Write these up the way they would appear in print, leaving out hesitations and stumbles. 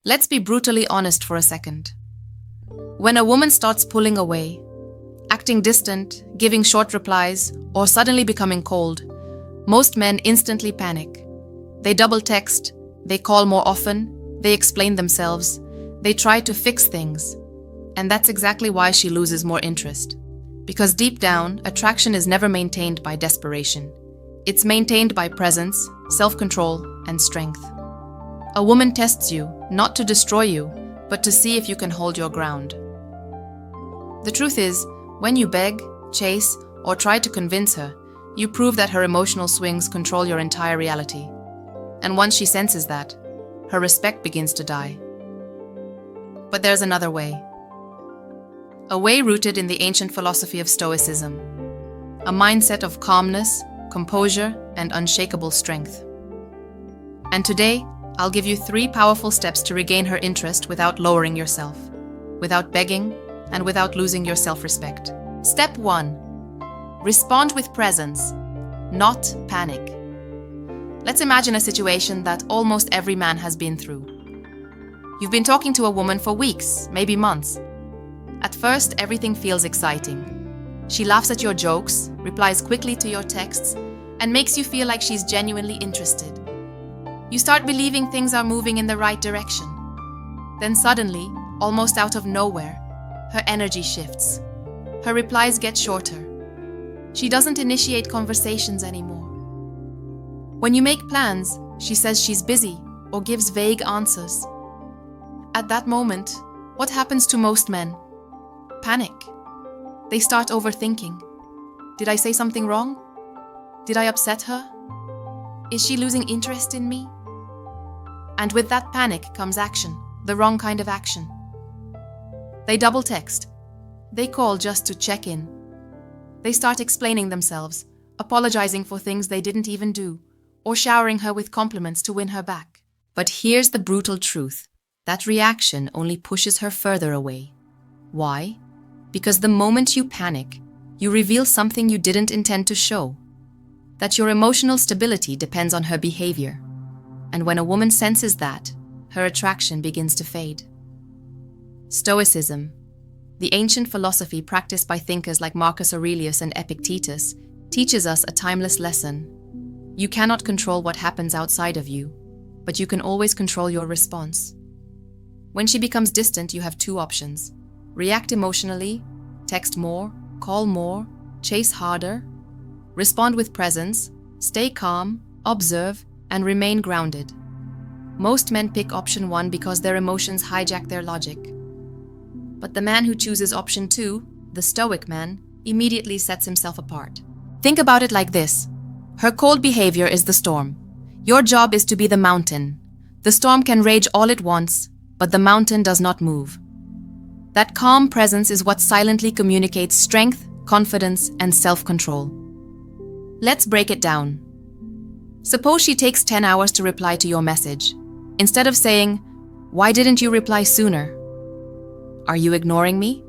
Let's be brutally honest for a second. When a woman starts pulling away, acting distant, giving short replies, or suddenly becoming cold, most men instantly panic. They double text, they call more often, they explain themselves, they try to fix things. And that's exactly why she loses more interest. Because deep down, attraction is never maintained by desperation. It's maintained by presence, self-control, and strength. A woman tests you, not to destroy you, but to see if you can hold your ground. The truth is, when you beg, chase, or try to convince her, you prove that her emotional swings control your entire reality. And once she senses that, her respect begins to die. But there's another way. A way rooted in the ancient philosophy of Stoicism. A mindset of calmness, composure, and unshakable strength. And today, I'll give you 3 powerful steps to regain her interest without lowering yourself, without begging, and without losing your self-respect. Step 1. Respond with presence, not panic. Let's imagine a situation that almost every man has been through. You've been talking to a woman for weeks, maybe months. At first, everything feels exciting. She laughs at your jokes, replies quickly to your texts, and makes you feel like she's genuinely interested. You start believing things are moving in the right direction. Then suddenly, almost out of nowhere, her energy shifts. Her replies get shorter. She doesn't initiate conversations anymore. When you make plans, she says she's busy or gives vague answers. At that moment, what happens to most men? Panic. They start overthinking. Did I say something wrong? Did I upset her? Is she losing interest in me? And with that panic comes action, the wrong kind of action. They double text. They call just to check in. They start explaining themselves, apologizing for things they didn't even do, or showering her with compliments to win her back. But here's the brutal truth. That reaction only pushes her further away. Why? Because the moment you panic, you reveal something you didn't intend to show. That your emotional stability depends on her behavior. And when a woman senses that, her attraction begins to fade. Stoicism, the ancient philosophy practiced by thinkers like Marcus Aurelius and Epictetus, teaches us a timeless lesson. You cannot control what happens outside of you, but you can always control your response. When she becomes distant, you have 2 options. React emotionally, text more, call more, chase harder, respond with presence, stay calm, observe, and remain grounded. Most men pick option 1 because their emotions hijack their logic. But the man who chooses option 2, the Stoic man, immediately sets himself apart. Think about it like this. Her cold behavior is the storm. Your job is to be the mountain. The storm can rage all it wants, but the mountain does not move. That calm presence is what silently communicates strength, confidence, and self-control. Let's break it down. Suppose she takes 10 hours to reply to your message. Instead of saying, "Why didn't you reply sooner?" Are you ignoring me?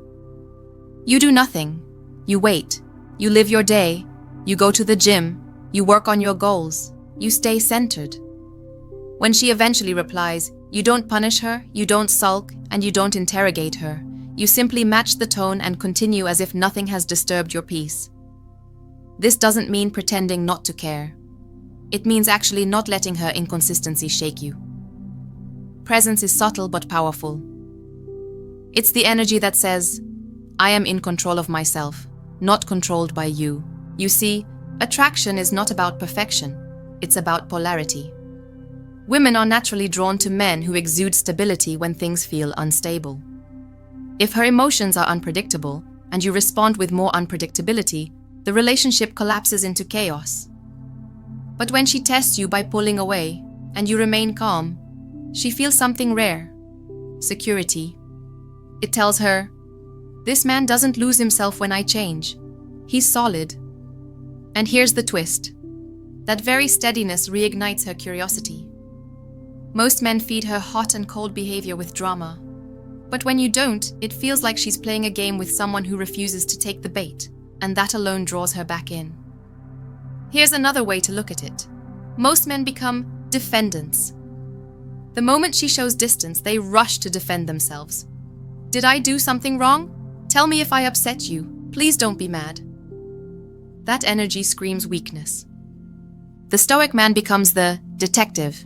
You do nothing. You wait. You live your day. You go to the gym. You work on your goals. You stay centered. When she eventually replies, you don't punish her, you don't sulk, and you don't interrogate her. You simply match the tone and continue as if nothing has disturbed your peace. This doesn't mean pretending not to care. It means actually not letting her inconsistency shake you. Presence is subtle but powerful. It's the energy that says, "I am in control of myself, not controlled by you." You see, attraction is not about perfection, it's about polarity. Women are naturally drawn to men who exude stability when things feel unstable. If her emotions are unpredictable, and you respond with more unpredictability, the relationship collapses into chaos. But when she tests you by pulling away, and you remain calm, she feels something rare: security. It tells her, "This man doesn't lose himself when I change. He's solid." And here's the twist. That very steadiness reignites her curiosity. Most men feed her hot and cold behavior with drama. But when you don't, it feels like she's playing a game with someone who refuses to take the bait, and that alone draws her back in. Here's another way to look at it. Most men become defendants. The moment she shows distance, they rush to defend themselves. Did I do something wrong? Tell me if I upset you. Please don't be mad. That energy screams weakness. The Stoic man becomes the detective.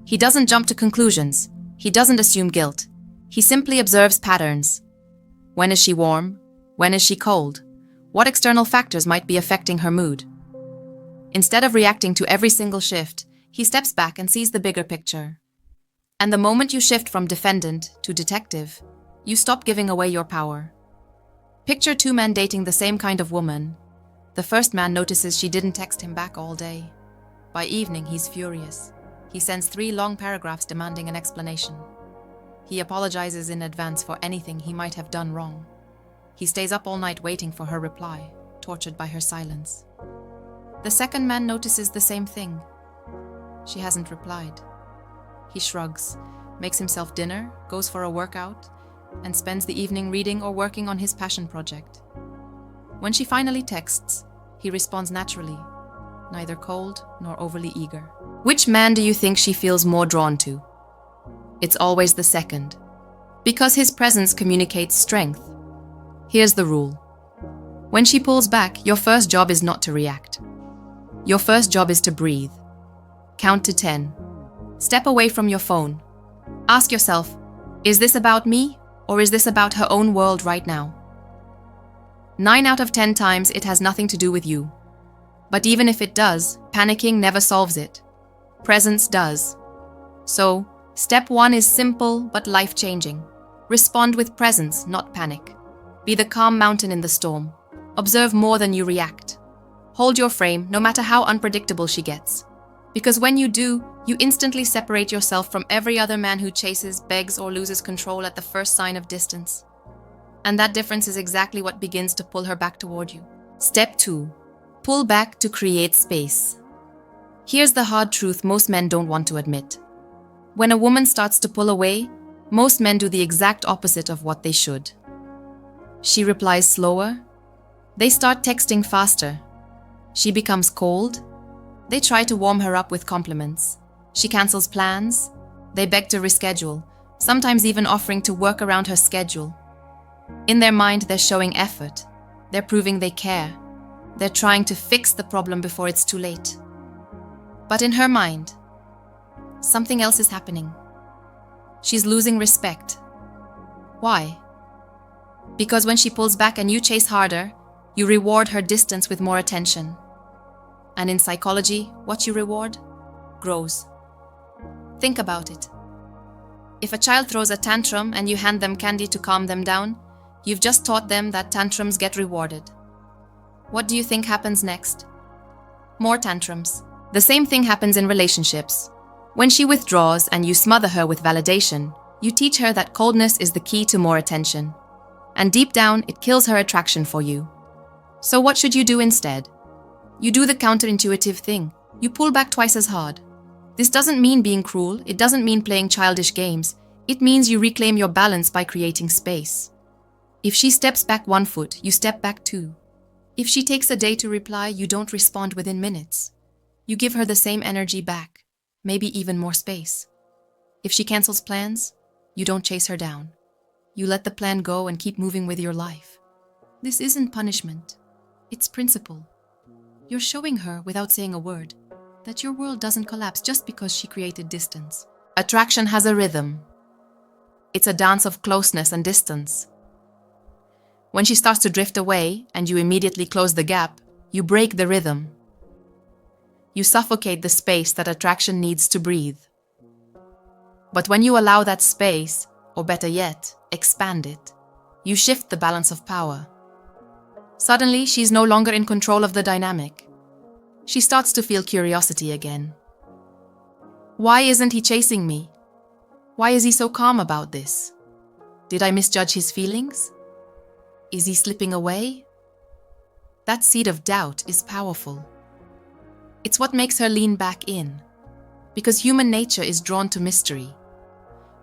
He doesn't jump to conclusions. He doesn't assume guilt. He simply observes patterns. When is she warm? When is she cold? What external factors might be affecting her mood? Instead of reacting to every single shift, he steps back and sees the bigger picture. And the moment you shift from defendant to detective, you stop giving away your power. Picture two men dating the same kind of woman. The first man notices she didn't text him back all day. By evening, he's furious. He sends 3 long paragraphs demanding an explanation. He apologizes in advance for anything he might have done wrong. He stays up all night waiting for her reply, tortured by her silence. The second man notices the same thing. She hasn't replied. He shrugs, makes himself dinner, goes for a workout, and spends the evening reading or working on his passion project. When she finally texts, he responds naturally, neither cold nor overly eager. Which man do you think she feels more drawn to? It's always the second, because his presence communicates strength. Here's the rule. When she pulls back, your first job is not to react. Your first job is to breathe. Count to 10. Step away from your phone. Ask yourself, is this about me or is this about her own world right now? 9 out of 10 times it has nothing to do with you. But even if it does, panicking never solves it. Presence does. So, step 1 is simple but life-changing. Respond with presence, not panic. Be the calm mountain in the storm. Observe more than you react. Hold your frame, no matter how unpredictable she gets. Because when you do, you instantly separate yourself from every other man who chases, begs, or loses control at the first sign of distance. And that difference is exactly what begins to pull her back toward you. Step 2. Pull back to create space. Here's the hard truth most men don't want to admit. When a woman starts to pull away, most men do the exact opposite of what they should. She replies slower. They start texting faster. She becomes cold. They try to warm her up with compliments. She cancels plans. They beg to reschedule, sometimes even offering to work around her schedule. In their mind, they're showing effort. They're proving they care. They're trying to fix the problem before it's too late. But in her mind, something else is happening. She's losing respect. Why? Because when she pulls back and you chase harder, you reward her distance with more attention. And in psychology, what you reward grows. Think about it. If a child throws a tantrum and you hand them candy to calm them down, you've just taught them that tantrums get rewarded. What do you think happens next? More tantrums. The same thing happens in relationships. When she withdraws and you smother her with validation, you teach her that coldness is the key to more attention. And deep down, it kills her attraction for you. So what should you do instead? You do the counterintuitive thing. You pull back twice as hard. This doesn't mean being cruel. It doesn't mean playing childish games. It means you reclaim your balance by creating space. If she steps back 1 foot, you step back 2. If she takes a day to reply, you don't respond within minutes. You give her the same energy back, maybe even more space. If she cancels plans, you don't chase her down. You let the plan go and keep moving with your life. This isn't punishment. It's principle. You're showing her, without saying a word, that your world doesn't collapse just because she created distance. Attraction has a rhythm. It's a dance of closeness and distance. When she starts to drift away and you immediately close the gap, you break the rhythm. You suffocate the space that attraction needs to breathe. But when you allow that space, or better yet, expand it, you shift the balance of power. Suddenly, she's no longer in control of the dynamic. She starts to feel curiosity again. Why isn't he chasing me? Why is he so calm about this? Did I misjudge his feelings? Is he slipping away? That seed of doubt is powerful. It's what makes her lean back in, because human nature is drawn to mystery.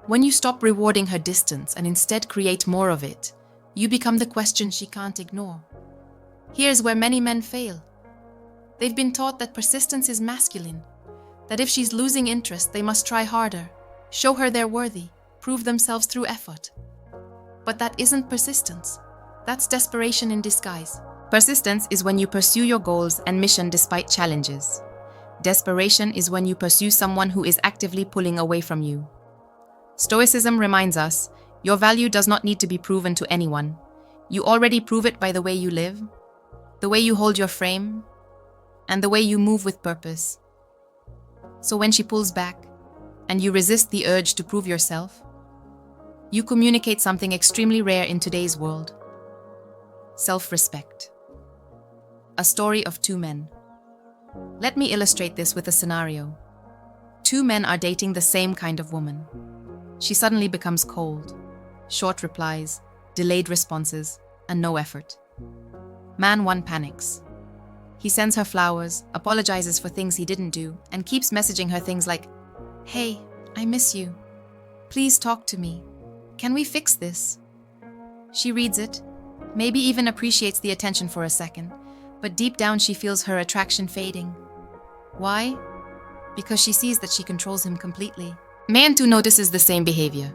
When you stop rewarding her distance and instead create more of it, you become the question she can't ignore. Here's where many men fail. They've been taught that persistence is masculine, that if she's losing interest, they must try harder. show her they're worthy, prove themselves through effort. But that isn't persistence. That's desperation in disguise. Persistence is when you pursue your goals and mission despite challenges. Desperation is when you pursue someone who is actively pulling away from you. Stoicism reminds us, your value does not need to be proven to anyone. You already prove it by the way you live, the way you hold your frame, and the way you move with purpose. So when she pulls back, and you resist the urge to prove yourself, you communicate something extremely rare in today's world: self-respect. A story of two men. Let me illustrate this with a scenario. Two men are dating the same kind of woman. She suddenly becomes cold. Short replies, delayed responses, and no effort. Man 1 panics. He sends her flowers, apologizes for things he didn't do, and keeps messaging her things like, "Hey, I miss you. Please talk to me. Can we fix this?" She reads it, maybe even appreciates the attention for a second, but deep down she feels her attraction fading. Why? Because she sees that she controls him completely. Man 2 notices the same behavior.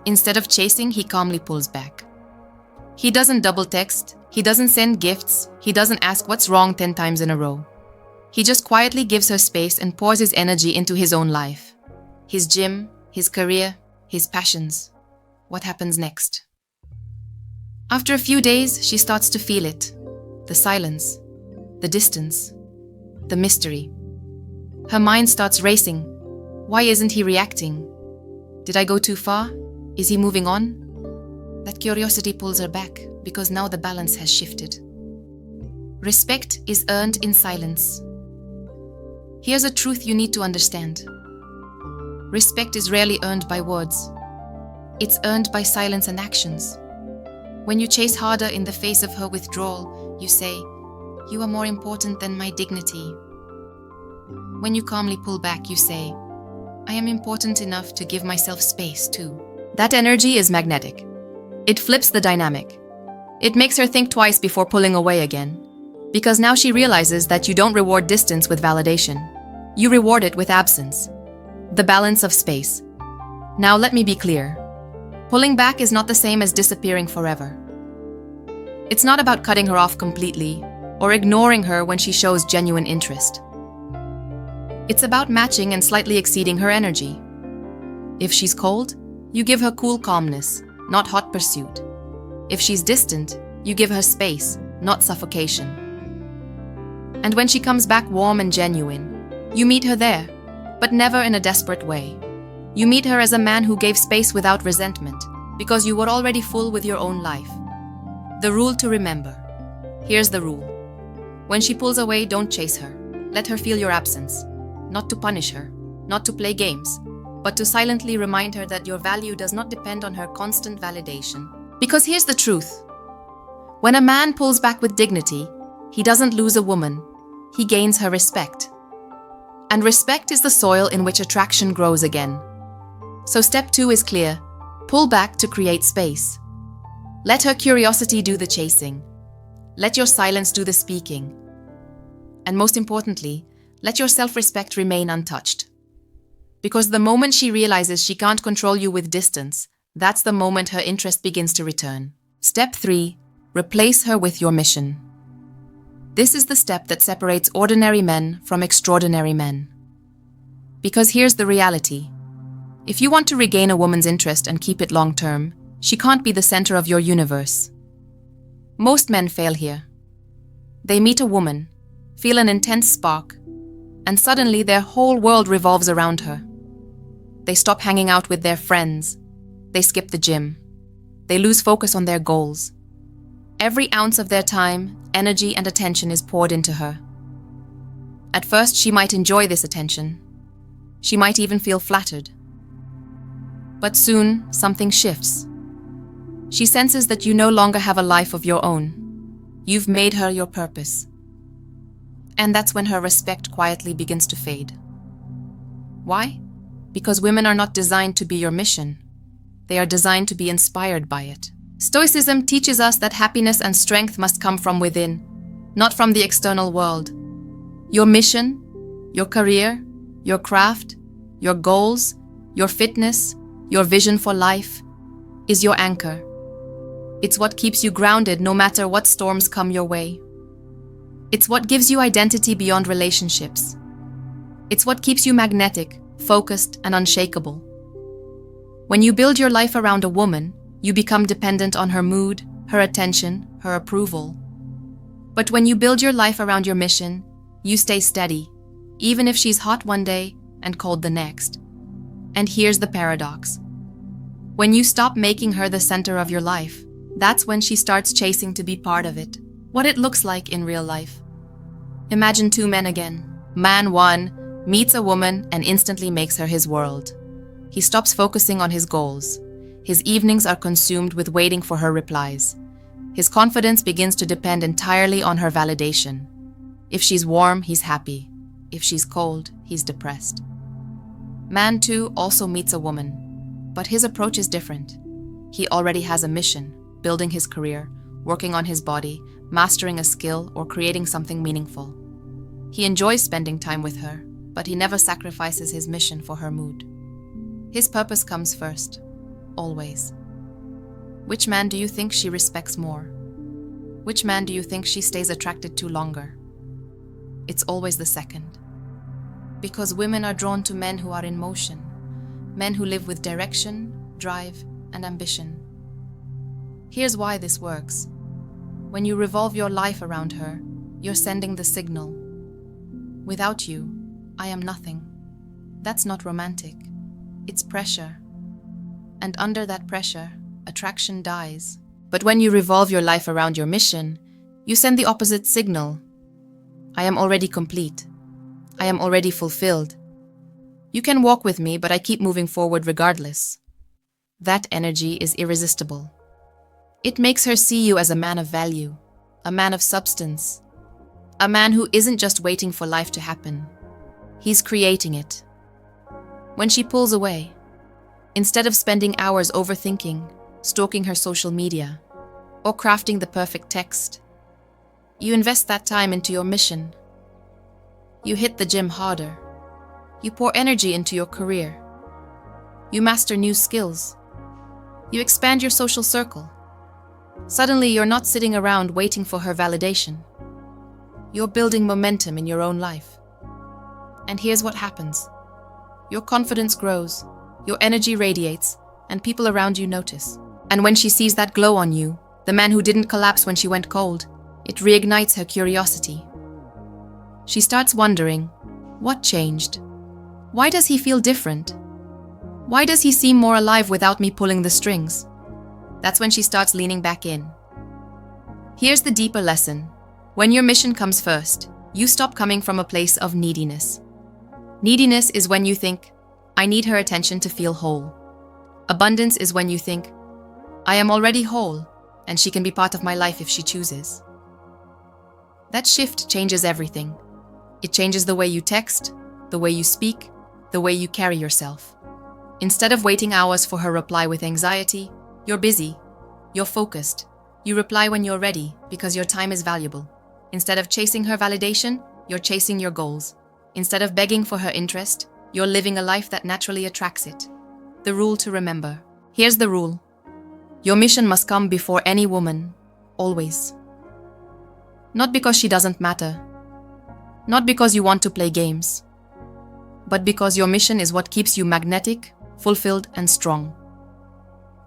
Instead of chasing, he calmly pulls back. He doesn't double text, he doesn't send gifts, he doesn't ask what's wrong 10 times in a row. He just quietly gives her space and pours his energy into his own life. His gym, his career, his passions. What happens next? After a few days, she starts to feel it. The silence, the distance, the mystery. Her mind starts racing. Why isn't he reacting? Did I go too far? Is he moving on? That curiosity pulls her back because now the balance has shifted. Respect is earned in silence. Here's a truth you need to understand. Respect is rarely earned by words. It's earned by silence and actions. When you chase harder in the face of her withdrawal, you say, "You are more important than my dignity." When you calmly pull back, you say, "I am important enough to give myself space too." That energy is magnetic. It flips the dynamic. It makes her think twice before pulling away again. Because now she realizes that you don't reward distance with validation. You reward it with absence. The balance of space. Now let me be clear. Pulling back is not the same as disappearing forever. It's not about cutting her off completely or ignoring her when she shows genuine interest. It's about matching and slightly exceeding her energy. If she's cold, you give her cool calmness, not hot pursuit. If she's distant, you give her space, not suffocation. And when she comes back warm and genuine, you meet her there, but never in a desperate way. You meet her as a man who gave space without resentment, because you were already full with your own life. The rule to remember. Here's the rule. When she pulls away, don't chase her. Let her feel your absence. Not to punish her, not to play games, but to silently remind her that your value does not depend on her constant validation. Because here's the truth. When a man pulls back with dignity, he doesn't lose a woman, he gains her respect. And respect is the soil in which attraction grows again. So step 2 is clear. Pull back to create space. Let her curiosity do the chasing. Let your silence do the speaking. And most importantly, let your self-respect remain untouched. Because the moment she realizes she can't control you with distance, that's the moment her interest begins to return. Step 3, replace her with your mission. This is the step that separates ordinary men from extraordinary men. Because here's the reality. If you want to regain a woman's interest and keep it long-term, she can't be the center of your universe. Most men fail here. They meet a woman, feel an intense spark, and suddenly their whole world revolves around her. They stop hanging out with their friends. They skip the gym. They lose focus on their goals. Every ounce of their time, energy, and attention is poured into her. At first, she might enjoy this attention. She might even feel flattered. But soon, something shifts. She senses that you no longer have a life of your own. You've made her your purpose. And that's when her respect quietly begins to fade. Why? Because women are not designed to be your mission. They are designed to be inspired by it. Stoicism teaches us that happiness and strength must come from within, not from the external world. Your mission, your career, your craft, your goals, Your fitness, your vision for life, is your anchor. It's what keeps you grounded no matter what storms come your way. It's what gives you identity beyond relationships. It's what keeps you magnetic, focused, and unshakable. When you build your life around a woman, you become dependent on her mood, her attention, her approval. But when you build your life around your mission, you stay steady, even if she's hot one day and cold the next. And here's the paradox. When you stop making her the center of your life, that's when she starts chasing to be part of it. What it looks like in real life. Imagine two men again. Man one meets a woman and instantly makes her his world. He stops focusing on his goals. His evenings are consumed with waiting for her replies. His confidence begins to depend entirely on her validation. If she's warm, he's happy. If she's cold, he's depressed. Man 2 also meets a woman, but his approach is different. He already has a mission, building his career, working on his body, mastering a skill, or creating something meaningful. He enjoys spending time with her, but he never sacrifices his mission for her mood. His purpose comes first, always. Which man do you think she respects more? Which man do you think she stays attracted to longer? It's always the second. Because women are drawn to men who are in motion, men who live with direction, drive, and ambition. Here's why this works. When you revolve your life around her, you're sending the signal. Without you, I am nothing. That's not romantic. It's pressure. And under that pressure, attraction dies. But when you revolve your life around your mission, you send the opposite signal. I am already complete. I am already fulfilled. You can walk with me, but I keep moving forward regardless. That energy is irresistible. It makes her see you as a man of value, a man of substance, a man who isn't just waiting for life to happen. He's creating it. When she pulls away, instead of spending hours overthinking, stalking her social media, or crafting the perfect text, you invest that time into your mission. You hit the gym harder. You pour energy into your career. You master new skills. You expand your social circle. Suddenly, you're not sitting around waiting for her validation. You're building momentum in your own life. And here's what happens. Your confidence grows, your energy radiates, and people around you notice. And when she sees that glow on you, the man who didn't collapse when she went cold, it reignites her curiosity. She starts wondering, what changed? Why does he feel different? Why does he seem more alive without me pulling the strings? That's when she starts leaning back in. Here's the deeper lesson. When your mission comes first, you stop coming from a place of neediness. Neediness is when you think, I need her attention to feel whole. Abundance is when you think, I am already whole, and she can be part of my life if she chooses. That shift changes everything. It changes the way you text, the way you speak, the way you carry yourself. Instead of waiting hours for her reply with anxiety, you're busy, you're focused. You reply when you're ready because your time is valuable. Instead of chasing her validation, you're chasing your goals. Instead of begging for her interest, you're living a life that naturally attracts it. The rule to remember. Here's the rule. Your mission must come before any woman, always. Not because she doesn't matter. Not because you want to play games. But because your mission is what keeps you magnetic, fulfilled, and strong.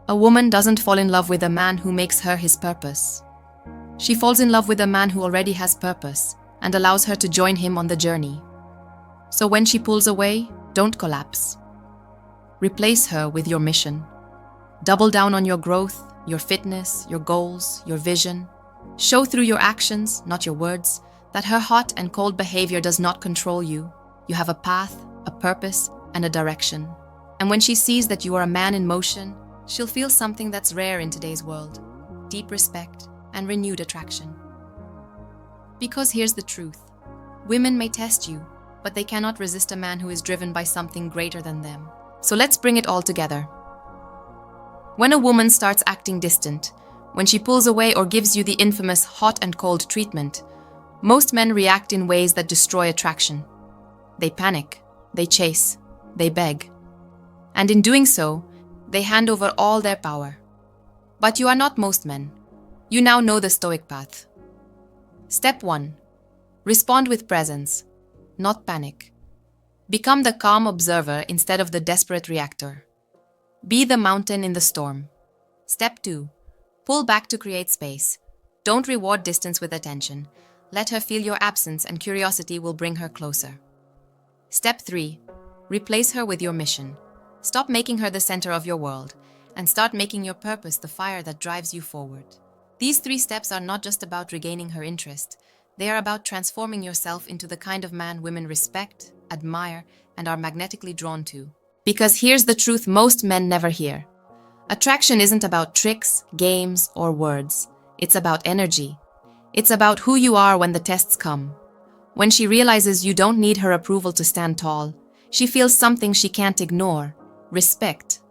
A woman doesn't fall in love with a man who makes her his purpose. She falls in love with a man who already has purpose and allows her to join him on the journey. So when she pulls away, don't collapse. Replace her with your mission. Double down on your growth, your fitness, your goals, your vision. Show through your actions, not your words, that her hot and cold behavior does not control you. You have a path, a purpose, and a direction. And when she sees that you are a man in motion, she'll feel something that's rare in today's world: deep respect and renewed attraction. Because here's the truth. Women may test you, but they cannot resist a man who is driven by something greater than them. So let's bring it all together. When a woman starts acting distant, when she pulls away or gives you the infamous hot and cold treatment, most men react in ways that destroy attraction. They panic, they chase, they beg. And in doing so, they hand over all their power. But you are not most men. You now know the Stoic path. Step 1. Respond with presence, not panic. Become the calm observer instead of the desperate reactor. Be the mountain in the storm. Step 2. Pull back to create space. Don't reward distance with attention. Let her feel your absence and curiosity will bring her closer. Step 3. Replace her with your mission. Stop making her the center of your world and start making your purpose the fire that drives you forward. These 3 steps are not just about regaining her interest. They are about transforming yourself into the kind of man women respect, admire, and are magnetically drawn to. Because here's the truth most men never hear. Attraction isn't about tricks, games, or words. It's about energy. It's about who you are when the tests come. When she realizes you don't need her approval to stand tall, she feels something she can't ignore: respect.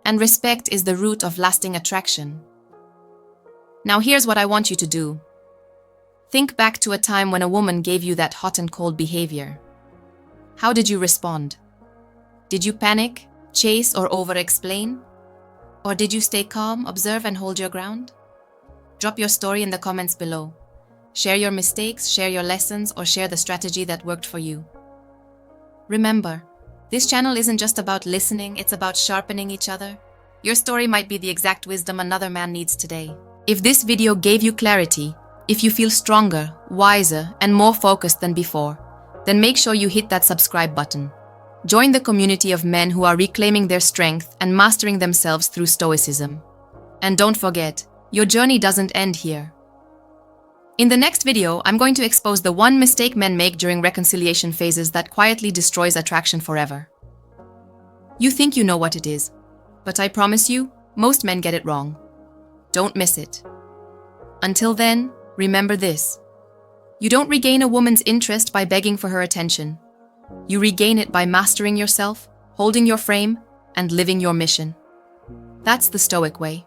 And respect is the root of lasting attraction. Now here's what I want you to do. Think back to a time when a woman gave you that hot and cold behavior. How did you respond? Did you panic, chase, or over-explain? Or did you stay calm, observe, and hold your ground? Drop your story in the comments below. Share your mistakes, share your lessons, or share the strategy that worked for you. Remember, this channel isn't just about listening, it's about sharpening each other. Your story might be the exact wisdom another man needs today. If this video gave you clarity, if you feel stronger, wiser, and more focused than before, then make sure you hit that subscribe button. Join the community of men who are reclaiming their strength and mastering themselves through Stoicism. And don't forget, your journey doesn't end here. In the next video, I'm going to expose the one mistake men make during reconciliation phases that quietly destroys attraction forever. You think you know what it is, but I promise you, most men get it wrong. Don't miss it. Until then, remember this. You don't regain a woman's interest by begging for her attention. You regain it by mastering yourself, holding your frame, and living your mission. That's the Stoic way.